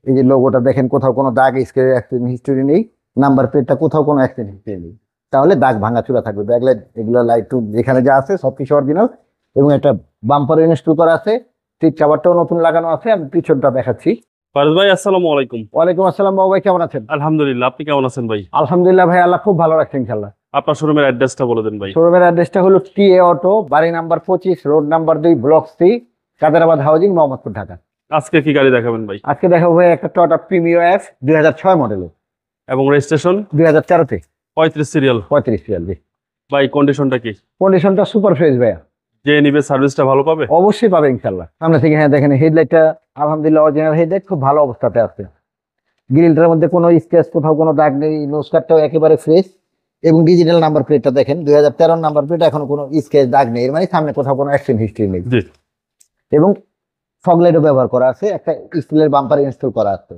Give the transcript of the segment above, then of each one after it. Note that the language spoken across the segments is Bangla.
এই যে লোগোটা দেখেন, কোথাও কোনো দাগ স্ক্র্যাচ অ্যাক্সিডেন্ট হিস্টোরি নেই। নাম্বার প্লেটটা কোথাও কোনো অ্যাক্সিডেন্ট হিস্টোরি নেই, তাহলে দাগ ভাঙাচোরা থাকবে। ব্যাকলাইট এগুলো লাইট টু যেখানে যা আছে সবকিছু অরিজিনাল। এবং একটা বাম্পার ইনস্টল করা আছে, সিট কভারটাও নতুন লাগানো আছে। আমি পিছনটা দেখাচ্ছি। ফারুক ভাই, আসসালামু আলাইকুম। ওয়ালাইকুম আসসালাম বাবু ভাই, কেমন আছেন? আলহামদুলিল্লাহ, আপনি কেমন আছেন ভাই? আলহামদুলিল্লাহ ভাই, আল্লাহ খুব ভালো রাখছেন ইনশাল্লাহ। আপনার শোরুমের অ্যাড্রেসটা বলে দেন ভাই। শোরুমের অ্যাড্রেসটা হলো টিএ অটো, বাড়ি number 25, road number 2, block C, Kaderabad housing, Mohammadpur, Dhaka. আজকে কি গাড়ি দেখাবেন ভাই? আজকে দেখাবো ভাই একটা টয়োটা প্রিমিও এস 2006 মডেলের, এবং রেজিস্ট্রেশন 2013-তে, 35 সিরিয়াল। 35 সিরিয়াল। ভাই, কন্ডিশনটা কি? কন্ডিশনটা সুপার ফ্রেশ ভাইয়া। যে নিবে সার্ভিসটা ভালো পাবে? অবশ্যই পাবে ইনশাল্লাহ। সামনে থেকে হ্যাঁ দেখেন, হেডলাইটটা আলহামদুলিল্লাহ অরিজিনাল হেডলাইট, খুব ভালো অবস্থাতে আছে। গ্রিলটার মধ্যে কোনো স্ক্র্যাচ, কোথাও কোনো দাগ নেই। নোজ কাটটাও একেবারে ফ্রেশ। এবং ডিজিটাল নাম্বার প্লেটটা দেখেন, 2013 নাম্বার প্লেট, এখনো কোনো স্ক্র্যাচ দাগ নেই, এর মানে সামনে কোথাও কোনো অ্যাক্সিডেন্ট হিস্ট্রি নেই। জি। এবং ফগলাইটও ব্যবহার করা আছে, একটা স্টিলের বাম্পার ইনস্টল করা আছে।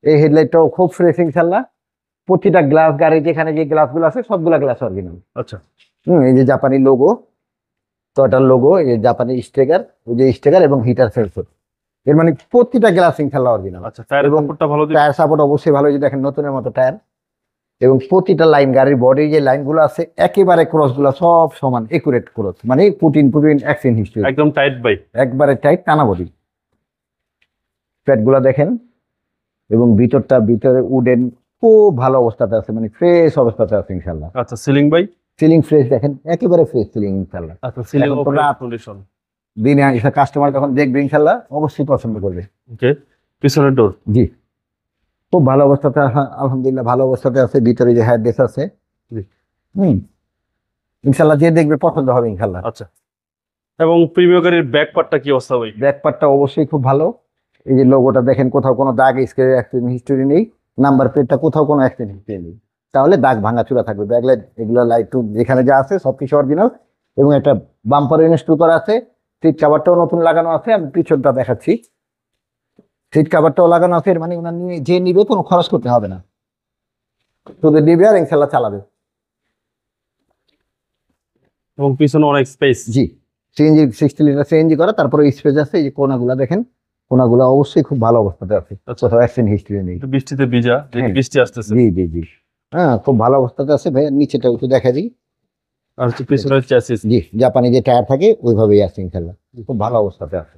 এই হেডলাইটটাও খুব ফ্রেশ ইনশাল্লাহ। প্রতিটা গ্লাস, গাড়ি যেখানে যে গ্লাসগুলো আছে সবগুলা গ্লাস অরিজিনাল। আচ্ছা। এই যে জাপানি লোগো, টয়োটার লোগো, এই যে জাপানি স্টিকার, ওই যে স্টিকার এবং হিটার সেন্সর, এর মানে প্রতিটা গ্লাস ইনশাল্লাহ অরিজিনাল। আচ্ছা, টায়ারের সাপোর্টটা ভালো দিবে? টায়ার সাপোর্ট অবশ্যই ভালো, যে দেখেন নতুনের মতো টায়ার। এবং প্রতিটা লাইন, গাড়ির বডির যে লাইনগুলো আছে একেবারে ক্রসগুলো সব সমান একুরেট ক্রস, মানে পুটিন অ্যাক্সিডেন্ট হিস্ট্রি একদম টাইট ভাই, একবারে টাইট, টানা বডি। প্যাডগুলো দেখেন, এবং ভিতরে উডেন খুব ভালো অবস্থাতে আছে, মানে ফ্রেশ অবস্থাতে আছে ইনশাল্লাহ। আচ্ছা। সিলিং ভাই? সিলিং ফ্রেশ দেখেন, একেবারে ফ্রেশ সিলিং ইনশাল্লাহ। আচ্ছা, সিলিং এখন তো ওপেন রাত। কন্ডিশন। দিনে এসে কাস্টমার যখন দেখবে ইনশাল্লাহ অবশ্যই পছন্দ করবে। ওকে। পিছনের ডোর? জি, খুব ভালো অবস্থাতে আলহামদুলিল্লাহ, ভালো অবস্থাতে আছে। ভিতরে যে হেডরেস্ট আছে, জি। ইনশাল্লাহ যে দেখবে পছন্দ হবে ইনশাল্লাহ। আচ্ছা। এবং প্রিমিয়ার গাড়ির ব্যাক পার্টটা কি অবস্থা ভাই? ব্যাক পার্টটা অবশ্যই খুব ভালো। এই যে লোগোটা দেখেন, কোথাও কোনো দাগ স্ক্র্যাচ অ্যাক্সিডেন্ট হিস্টোরি নেই। নাম্বার প্লেটটা কোথাও কোনো অ্যাক্সিডেন্ট হিস্টোরি নেই, তাহলে দাগ ভাঙাচোরা থাকবে। ব্যাকলাইট এগুলো লাইট টু যেখানে যা আছে সবকিছু অরিজিনাল। এবং একটা বাম্পার ইনস্টল করা আছে, সিট কাভারটাও নতুন লাগানো আছে। আমি পিছনটা দেখাচ্ছি, সিট কাভারটাও লাগানো আছে। এর মানে ওনার যে নিবে কোনো খরচ করতে হবে না, শুধু নিবে আর ইনশাল্লাহ চালাবে। এবং পিছনে অনেক স্পেস। জি, সিএনজি 60 লিটার সিএনজি করা, তারপরে স্পেস আছে। এই যে কোনাগুলা দেখেন, কোনাগুলা অবশ্যই খুব ভালো অবস্থাতে আছে, কোথাও অ্যাক্সিডেন্ট হিস্ট্রি নেই। একটু বৃষ্টিতে ভিজা, যেহেতু বৃষ্টি আসতেছে। জি জি জি, হ্যাঁ খুব ভালো অবস্থাতে আছে ভাই। নিচেটা একটু দেখা দিই। আর হচ্ছে পিছনের চ্যাসিস। জি, জাপানি যে টায়ার থাকে ওইভাবেই আছে ইনশাল্লাহ, খুব ভালো অবস্থাতে আছে।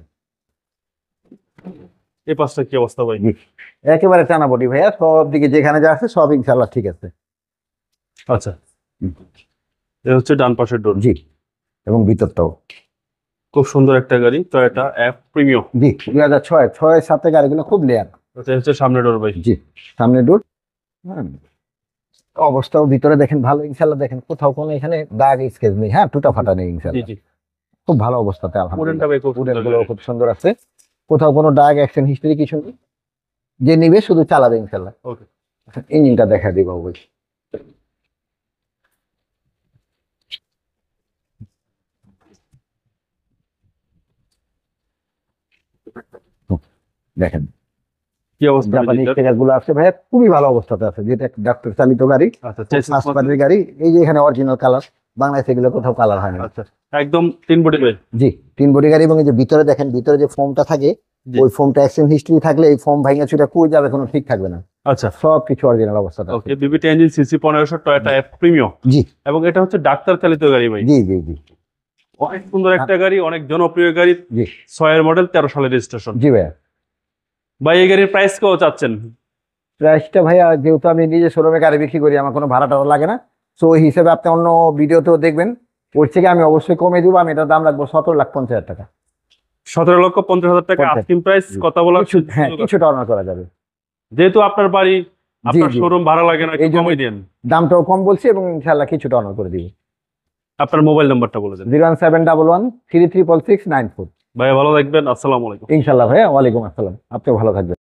এই পাশটা কি অবস্থা ভাই? জি, একেবারে টানা বডি ভাইয়া, সব দিকে যেখানে যা আছে সব ইনশাল্লাহ ঠিক আছে। আচ্ছা। এটা হচ্ছে ডান পাশের ডোর। জি, এবং ভিতরটাও খুব সুন্দর একটা গাড়ি, টয়োটা এফ প্রিমিয়াম। জি, 2006-7 গাড়িগুলো খুব লেয়ার। এটা হচ্ছে সামনে ডোর ভাই। জি, সামনে ডোর। হ্যাঁ, অবস্থাও ভিতরে দেখেন ভালো ইনশাল্লাহ। দেখেন কোথাও কোনো এখানে দাগ স্কেচ নেই, হ্যাঁ টুটা ফাটা নেই জি ইনশাল্লাহ। জি। খুব ভালো অবস্থাতে উডেনটা আলহামদুলিল্লাহ। ভাই খুব সুন্দর। উডেনগুলো খুব সুন্দর আছে, কোথাও কোনো দাগ অ্যাক্সিডেন্ট হিস্টরি কিছু নেই। যে নিবে শুধু চালাবে ইনশাল্লাহ। ওকে। ইঞ্জিনটা দেখা দিব অবশ্যই। দেখেন কি অবস্থা জাপানি স্টিকার গুলো আছে ভাইয়া, খুবই ভালো অবস্থাতে আছে। যেটা ডাক্তার চালিত গাড়ি, আচ্ছা। ফার্স্ট পার্টির গাড়ি। এই যে এখানে অরিজিনাল কালার, বাংলাদেশে এগুলো কোথাও কালার হয় না। আচ্ছা, একদম 3 বডি ভাই। জি, 3 বডি গাড়ি। এবং এই যে ভিতরে দেখেন, ভিতরে যে ফোমটা থাকে, ওই ফোমটা অ্যাক্সিডেন্ট হিস্ট্রি থাকলে এই ফোম ভাঙা চুরা কই যাবে, কোনো ঠিক থাকবে না। আচ্ছা। সব কিছু অরিজিনাল অবস্থাতে আছে। Okay. VVT engine, CC 1500, Toyota F premium. জি, এবং এটা হচ্ছে ডাক্তার চালিত গাড়ি ভাই। জি জি জি, অনেক সুন্দর একটা গাড়ি, অনেক জনপ্রিয় গাড়ি। জি 6 এর মডেল, 13 সালের রেজিস্ট্রেশন। জি ভাইয়া। ভাই, এই গাড়ির প্রাইস কেউ চাচ্ছেন? প্রাইসটা ভাইয়া, যেহেতু আমি নিজে শোরুমে গাড়ি বিক্রি করি, আমার কোনো ভাড়া টাড়া লাগে না। তো ওই হিসেবে আপনি অন্য ভিডিওতেও দেখবেন, ওর থেকে আমি অবশ্যই কমে দিব। আমি এটার দাম রাখবো 17,50,000 টাকা। 17,50,000 টাকা আস্কিং প্রাইস। কথা বলার হ্যাঁ, কিছুটা অনার করা যাবে। যেহেতু আপনার বাড়ি, আপনার জি। শোরুম ভাড়া লাগে না, এই জন্য কমই দেন। দামটাও কম বলছি, এবং ইনশাল্লাহ কিছুটা অনার করে দিব। আপনার মোবাইল নাম্বারটা বলে দেন। 01711 336694। ভাই, ভালো থাকবেন। আসসালামু আলাইকুম। ইনশাল্লাহ ভাইয়া, ওয়ালাইকুম আসসালাম। আপনিও ভালো থাকবেন।